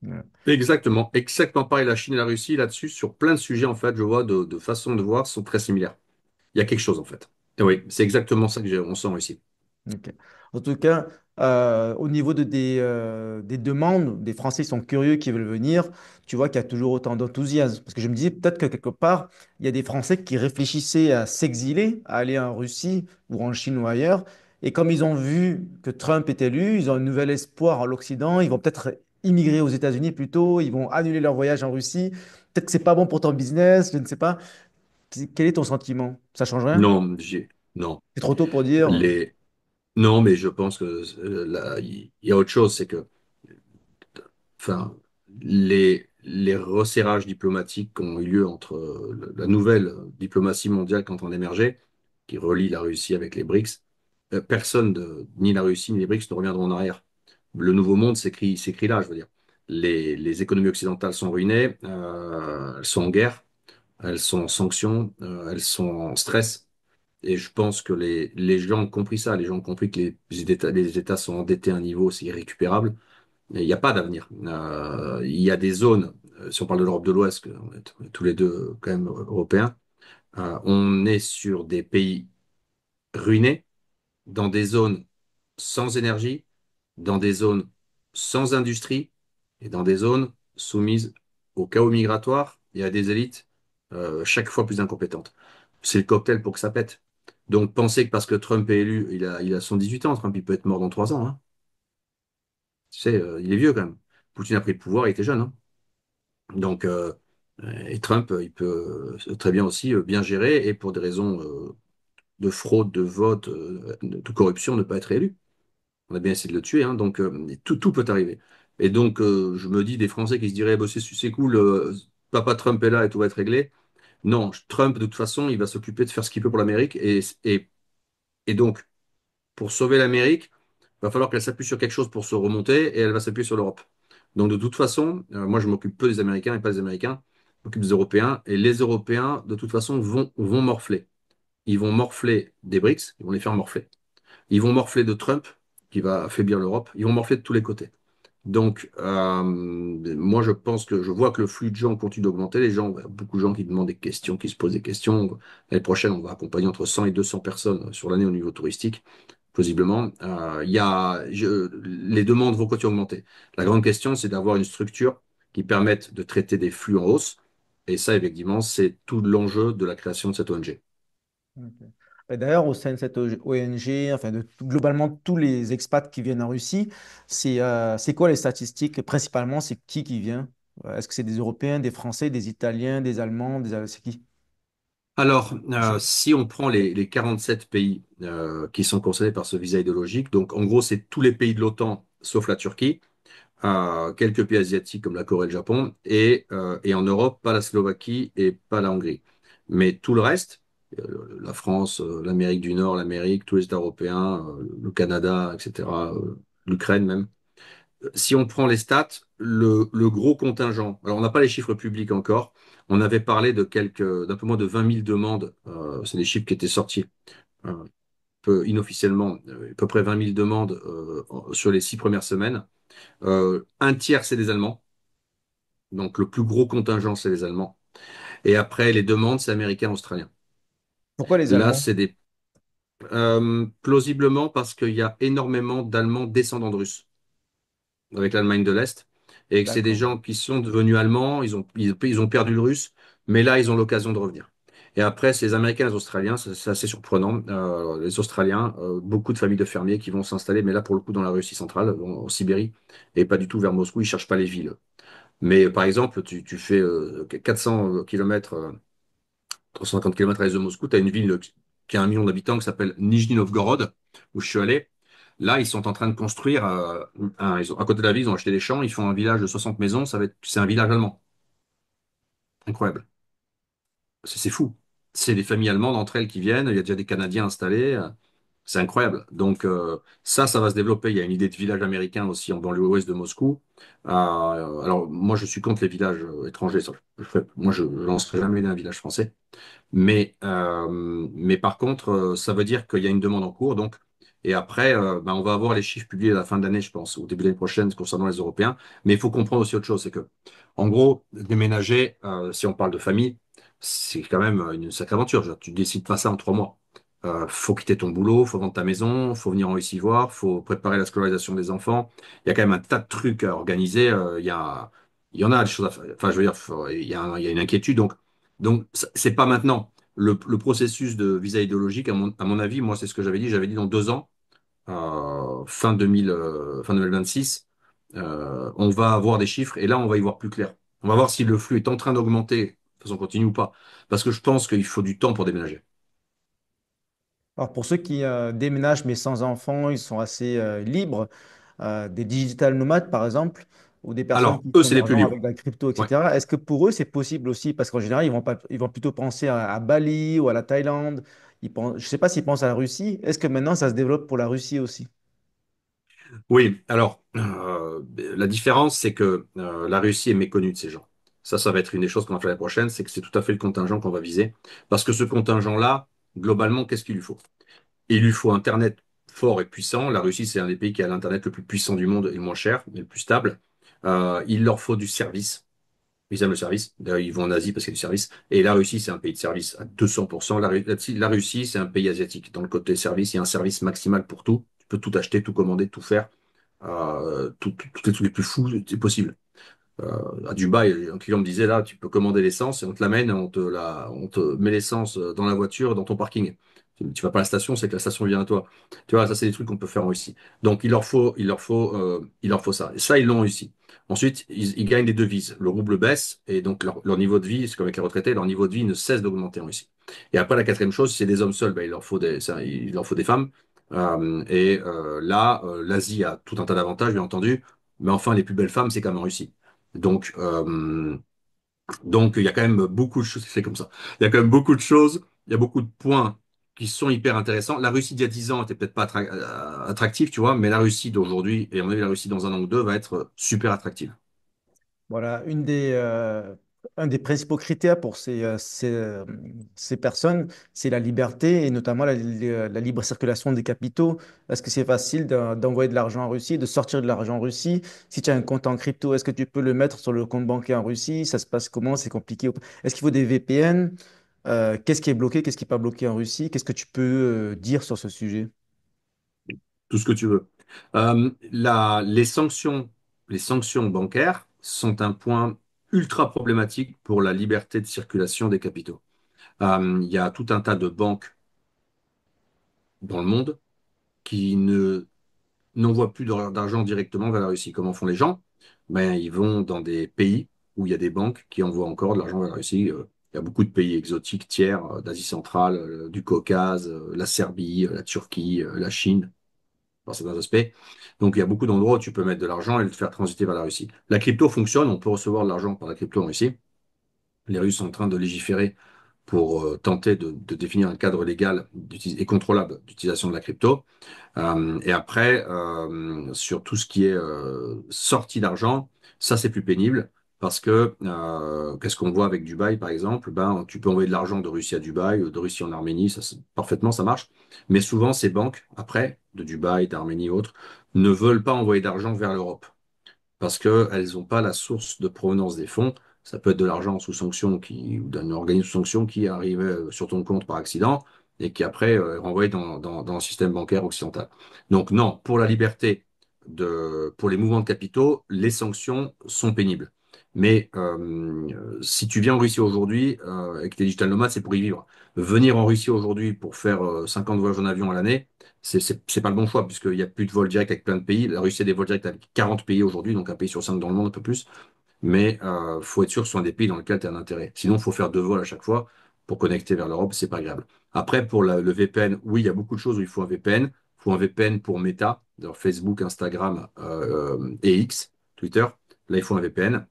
Ouais. Exactement. Exactement pareil, la Chine et la Russie, là-dessus, sur plein de sujets, en fait, je vois de façon de voir, sont très similaires. Il y a quelque chose, en fait. Et oui, c'est exactement ça que on sent ici. Ok. En tout cas, au niveau des demandes, des Français qui sont curieux, qui veulent venir, tu vois qu'il y a toujours autant d'enthousiasme. Parce que je me disais peut-être que quelque part, il y a des Français qui réfléchissaient à s'exiler, à aller en Russie ou en Chine ou ailleurs. Et comme ils ont vu que Trump est élu, ils ont un nouvel espoir à l'Occident. Ils vont peut-être immigrer aux États-Unis plutôt. Ils vont annuler leur voyage en Russie. Peut-être que c'est pas bon pour ton business, je ne sais pas. Quel est ton sentiment? Ça change rien? Non, non. C'est trop tôt pour dire. Les, non, mais je pense que là, il y a autre chose, c'est que, enfin, les resserrages diplomatiques qui ont eu lieu entre la nouvelle diplomatie mondiale qui est en train d'émerger, qui relie la Russie avec les BRICS, personne ni la Russie ni les BRICS ne reviendront en arrière. Le nouveau monde s'écrit là, je veux dire. Les économies occidentales sont ruinées, elles sont en guerre, elles sont en sanctions, elles sont en stress. Et je pense que les gens ont compris ça. Les gens ont compris que les États sont endettés à un niveau, c'est irrécupérable. Il n'y a pas d'avenir. Il y a des zones, si on parle de l'Europe de l'Ouest, on est tous les deux quand même européens, on est sur des pays ruinés, dans des zones sans énergie, dans des zones sans industrie et dans des zones soumises au chaos migratoire et à des élites chaque fois plus incompétentes. C'est le cocktail pour que ça pète. Donc, penser que parce que Trump est élu, il a 118 ans, Trump, il peut être mort dans 3 ans. Hein. Tu sais, il est vieux quand même. Poutine a pris le pouvoir, il était jeune. Hein. Donc, et Trump, il peut très bien aussi bien gérer et pour des raisons de fraude, de vote, de corruption, ne pas être élu. On a bien essayé de le tuer, hein, donc tout peut arriver. Et donc, je me dis des Français qui se diraient, bah, c'est cool, papa Trump est là et tout va être réglé. Non, Trump, de toute façon, il va s'occuper de faire ce qu'il peut pour l'Amérique. Et donc, pour sauver l'Amérique, il va falloir qu'elle s'appuie sur quelque chose pour se remonter et elle va s'appuyer sur l'Europe. Donc, de toute façon, moi, je m'occupe peu des Américains et pas des Américains. Je m'occupe des Européens. Et les Européens, de toute façon, vont morfler. Ils vont morfler des BRICS, ils vont les faire morfler. Ils vont morfler de Trump, qui va affaiblir l'Europe. Ils vont morfler de tous les côtés. Donc, moi, je pense que je vois que le flux de gens continue d'augmenter. Les gens, beaucoup de gens qui demandent des questions, qui se posent des questions. L'année prochaine, on va accompagner entre 100 et 200 personnes sur l'année au niveau touristique, plausiblement. Les demandes vont continuer à augmenter. La grande question, c'est d'avoir une structure qui permette de traiter des flux en hausse. Et ça, effectivement, c'est tout l'enjeu de la création de cette ONG. Ok. Et d'ailleurs, au sein de cette ONG, enfin globalement tous les expats qui viennent en Russie, c'est quoi les statistiques? Principalement, c'est qui vient? Est-ce que c'est des Européens, des Français, des Italiens, des Allemands, c'est qui? Alors, si on prend les 47 pays qui sont concernés par ce visa idéologique, donc en gros, c'est tous les pays de l'OTAN sauf la Turquie, quelques pays asiatiques comme la Corée et le Japon, et en Europe, pas la Slovaquie et pas la Hongrie. Mais tout le reste, la France, l'Amérique du Nord, l'Amérique, tous les États européens, le Canada, etc., l'Ukraine même, si on prend les stats, le gros contingent, alors on n'a pas les chiffres publics encore, on avait parlé d'un peu moins de 20 000 demandes, c'est des chiffres qui étaient sortis un peu inofficiellement, à peu près 20 000 demandes sur les 6 premières semaines. Un tiers, c'est des Allemands, donc le plus gros contingent, c'est les Allemands. Et après, les demandes, c'est américains, australiens. Pourquoi les Là, Allemands? c'est plausiblement parce qu'il y a énormément d'Allemands descendants de Russes, avec l'Allemagne de l'Est, et que c'est des D'accord. gens qui sont devenus allemands, ils ont perdu le russe, mais là, ils ont l'occasion de revenir. Et après, c'est les Américains et les Australiens, c'est assez surprenant. Les Australiens, beaucoup de familles de fermiers qui vont s'installer, mais là, pour le coup, dans la Russie centrale, en Sibérie, et pas du tout vers Moscou, ils cherchent pas les villes. Mais par exemple, tu fais 400 km, 350 km à l'est de Moscou, tu as une ville qui a 1 million d'habitants qui s'appelle Nijni Novgorod, où je suis allé. Là, ils sont en train de construire, à côté de la ville, ils ont acheté des champs, ils font un village de 60 maisons, c'est un village allemand. Incroyable. C'est fou. C'est des familles allemandes entre elles qui viennent, il y a déjà des Canadiens installés. C'est incroyable. Donc ça va se développer. Il y a une idée de village américain aussi en banlieue ouest de Moscou. Alors moi, je suis contre les villages étrangers. Moi, je ne lancerai jamais un village français. Mais par contre, ça veut dire qu'il y a une demande en cours. Donc, et après, ben, on va avoir les chiffres publiés à la fin de l'année, je pense, au début de l'année prochaine concernant les Européens. Mais il faut comprendre aussi autre chose, c'est que, en gros, déménager, si on parle de famille, c'est quand même une sacrée aventure. Tu décides pas ça en 3 mois. Faut quitter ton boulot, faut vendre ta maison, faut venir en Russie voir, faut préparer la scolarisation des enfants. Il y a quand même un tas de trucs à organiser. Il y en a des choses à faire. Enfin, je veux dire, il y a une inquiétude. Donc, c'est pas maintenant. Le processus de visa idéologique, à mon avis, moi, c'est ce que j'avais dit. J'avais dit dans 2 ans, fin 2026, on va avoir des chiffres et là, on va y voir plus clair. On va voir si le flux est en train d'augmenter de façon continue ou pas. Parce que je pense qu'il faut du temps pour déménager. Alors pour ceux qui déménagent mais sans enfants, ils sont assez libres. Des digital nomades par exemple, ou des personnes Alors, qui eux, font c'est de les plus l'argent libres. avec la crypto, Ouais. etc. Est-ce que pour eux c'est possible aussi? Parce qu'en général, ils vont pas, ils vont plutôt penser à Bali ou à la Thaïlande. Je ne sais pas s'ils pensent à la Russie. Est-ce que maintenant ça se développe pour la Russie aussi? Oui, alors, la différence, c'est que la Russie est méconnue de ces gens. Ça va être une des choses qu'on va faire l'année prochaine, c'est que c'est tout à fait le contingent qu'on va viser. Parce que ce contingent-là, globalement, qu'est-ce qu'il lui faut? Il lui faut Internet fort et puissant. La Russie, c'est un des pays qui a l'Internet le plus puissant du monde et le moins cher et le plus stable. Il leur faut du service. Ils aiment le service. D'ailleurs, ils vont en Asie parce qu'il y a du service. Et la Russie, c'est un pays de service à 200%. La Russie, c'est un pays asiatique. Dans le côté service, il y a un service maximal pour tout. Tu peux tout acheter, tout commander, tout faire. Tous les trucs les plus fous, c'est possible. À Dubaï, un client me disait, là, tu peux commander l'essence et on te l'amène, on te met l'essence dans la voiture, dans ton parking. Tu vas pas à la station, c'est que la station vient à toi. Tu vois, ça, c'est des trucs qu'on peut faire en Russie. Donc, il leur faut ça. Et ça, ils l'ont réussi. Ensuite, ils gagnent des devises. Le rouble baisse et donc leur niveau de vie, c'est comme avec les retraités, leur niveau de vie ne cesse d'augmenter en Russie. Et après, la quatrième chose, c'est des hommes seuls. Ben, il leur faut des femmes. L'Asie a tout un tas d'avantages, bien entendu. Mais enfin, les plus belles femmes, c'est quand même en Russie. Donc, euh, donc, il y a quand même beaucoup de choses, c'est comme ça. Il y a quand même beaucoup de choses, il y a beaucoup de points qui sont hyper intéressants. La Russie d'il y a 10 ans était peut-être pas attractive, tu vois, mais la Russie d'aujourd'hui, et à mon avis, la Russie dans un an ou deux va être super attractive. Voilà, un des principaux critères pour ces personnes, c'est la liberté et notamment la libre circulation des capitaux. Est-ce que c'est facile d'envoyer de l'argent en Russie, de sortir de l'argent en Russie? Si tu as un compte en crypto, est-ce que tu peux le mettre sur le compte bancaire en Russie? Ça se passe comment? C'est compliqué? Est-ce qu'il faut des VPN? Qu'est-ce qui est bloqué? Qu'est-ce qui n'est pas bloqué en Russie? Qu'est-ce que tu peux dire sur ce sujet? Tout ce que tu veux. Les sanctions bancaires sont un point ultra problématique pour la liberté de circulation des capitaux. Il y a tout un tas de banques dans le monde qui ne n'envoient plus d'argent directement vers la Russie. Comment font les gens? Ben, ils vont dans des pays où il y a des banques qui envoient encore de l'argent vers la Russie. Il y a beaucoup de pays exotiques tiers d'Asie centrale, du Caucase, la Serbie, la Turquie, la Chine, dans certains aspects. Donc il y a beaucoup d'endroits où tu peux mettre de l'argent et le faire transiter vers la Russie. La crypto fonctionne, on peut recevoir de l'argent par la crypto en Russie. Les Russes sont en train de légiférer pour tenter de définir un cadre légal et contrôlable d'utilisation de la crypto. Et après, sur tout ce qui est sortie d'argent, ça c'est plus pénible parce que qu'est-ce qu'on voit avec Dubaï par exemple? Ben, tu peux envoyer de l'argent de Russie à Dubaï, de Russie en Arménie, parfaitement ça marche. Mais souvent ces banques, après, de Dubaï, d'Arménie et autres, ne veulent pas envoyer d'argent vers l'Europe parce qu'elles n'ont pas la source de provenance des fonds. Ça peut être de l'argent sous sanction ou d'un organisme sous sanction qui arrivait sur ton compte par accident et qui après est renvoyé dans le système bancaire occidental. Donc non, pour la liberté pour les mouvements de capitaux, les sanctions sont pénibles. Mais si tu viens en Russie aujourd'hui et que tu es digital nomade, c'est pour y vivre. Venir en Russie aujourd'hui pour faire 50 voyages en avion à l'année, c'est pas le bon choix, puisqu'il n'y a plus de vols directs avec plein de pays. La Russie a des vols directs avec 40 pays aujourd'hui, donc un pays sur 5 dans le monde, un peu plus. Mais faut être sûr que ce sont des pays dans lesquels tu as un intérêt. Sinon, il faut faire deux vols à chaque fois pour connecter vers l'Europe, c'est pas agréable. Après, pour le VPN, oui, il y a beaucoup de choses où il faut un VPN. Il faut un VPN pour Meta, alors Facebook, Instagram et X, Twitter. Là, il faut un VPN.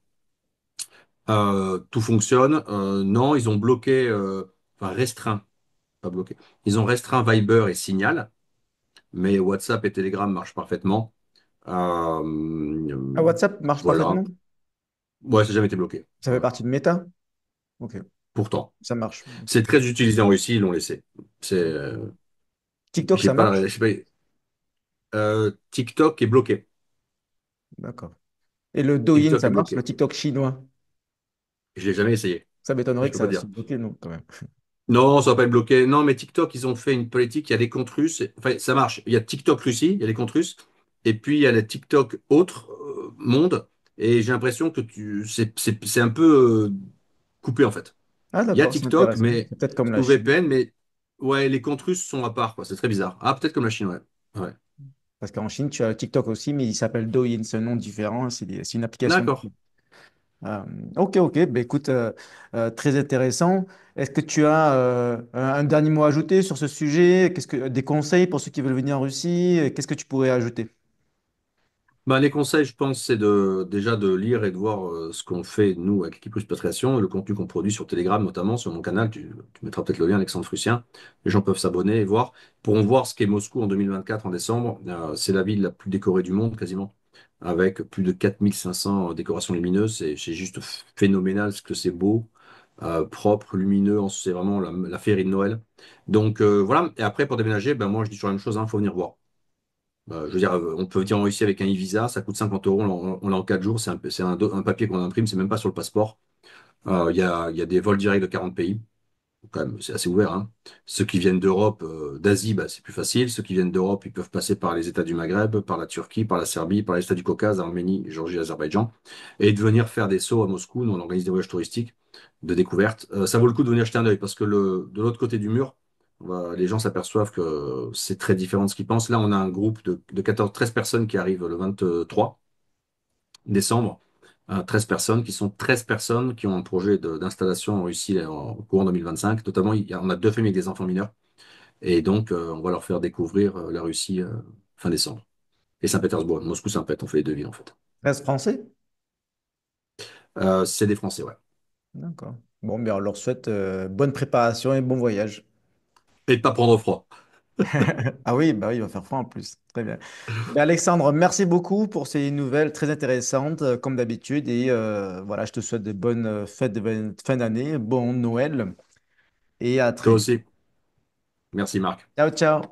Tout fonctionne. Non, ils ont bloqué, enfin restreint, pas bloqué. Ils ont restreint Viber et Signal, mais WhatsApp et Telegram marchent parfaitement. Ah, WhatsApp marche Voilà. parfaitement? Ouais, ça n'a jamais été bloqué. Ça fait Ouais. partie de Meta? Ok, Pourtant, ça marche. c'est très utilisé en Russie, ils l'ont laissé. C'est, TikTok, ça marche? j'ai pas, TikTok est bloqué. D'accord. Et le Douyin, TikTok ça est marche? Le bloqué. TikTok chinois? Je l'ai jamais essayé. Ça m'étonnerait Je que peux pas ça dire. se bloque, non, quand même. Non, ça va pas être bloqué. Non, mais TikTok, ils ont fait une politique. Il y a des comptes russes. Enfin, ça marche. Il y a TikTok Russie, il y a des comptes russes. Et puis, il y a les TikTok autres monde. Et j'ai l'impression que c'est un peu coupé, en fait. Ah, Il y a d'accord, c'est TikTok, intéressant. mais C'est peut-être comme la sous Chine. VPN, mais ouais, les comptes russes sont à part, quoi. C'est très bizarre. Ah, peut-être comme la Chine, ouais. Ouais. Parce qu'en Chine, tu as TikTok aussi, mais il s'appelle Douyin. C'est un nom différent. C'est une application. D'accord. Euh, ok, ok. Ben, écoute, très intéressant. Est-ce que tu as un dernier mot à ajouter sur ce sujet? Des conseils pour ceux qui veulent venir en Russie? Qu'est-ce que tu pourrais ajouter? Ben, les conseils, je pense, c'est déjà de lire et de voir ce qu'on fait, nous, avec l'équipe Patriation, et le contenu qu'on produit sur Telegram, notamment sur mon canal. Tu mettras peut-être le lien, Alexandre Frucien. Les gens peuvent s'abonner et voir. Pourront voir ce qu'est Moscou en 2024, en décembre. C'est la ville la plus décorée du monde, quasiment, avec plus de 4500 décorations lumineuses. C'est juste phénoménal ce que c'est beau, propre, lumineux. C'est vraiment la féerie de Noël. Donc, voilà. Et après, pour déménager, ben, moi, je dis toujours la même chose, il faut venir voir. Je veux dire, on peut venir en Russie avec un e-visa, ça coûte 50 euros, on l'a en 4 jours, c'est un papier qu'on imprime, c'est même pas sur le passeport. Il y a des vols directs de 40 pays. Quand même, c'est assez ouvert, hein. Ceux qui viennent d'Europe, d'Asie, bah, c'est plus facile. Ceux qui viennent d'Europe, ils peuvent passer par les États du Maghreb, par la Turquie, par la Serbie, par les États du Caucase, Arménie, Géorgie, Azerbaïdjan, et de venir faire des sauts à Moscou. Nous, on organise des voyages touristiques de découverte. Ça vaut le coup de venir jeter un œil parce que de l'autre côté du mur, les gens s'aperçoivent que c'est très différent de ce qu'ils pensent. Là, on a un groupe de 14, 13 personnes qui arrivent le 23 décembre. 13 personnes qui sont 13 personnes qui ont un projet d'installation en Russie en courant 2025. Notamment, on a deux familles avec des enfants mineurs. Et donc, on va leur faire découvrir la Russie fin décembre. Et Saint-Pétersbourg, Moscou-Saint-Pét, on fait les deux villes en fait. Reste français? C'est des Français, ouais. D'accord. Bon, bien, on leur souhaite bonne préparation et bon voyage. Et de pas prendre froid. Ah oui, bah oui, il va faire froid en plus. Très bien. Ben, Alexandre, merci beaucoup pour ces nouvelles très intéressantes, comme d'habitude. Et voilà, je te souhaite de bonnes fêtes de fin d'année, bon Noël et à Toi très vite. aussi. Merci Marc. Ciao, ciao.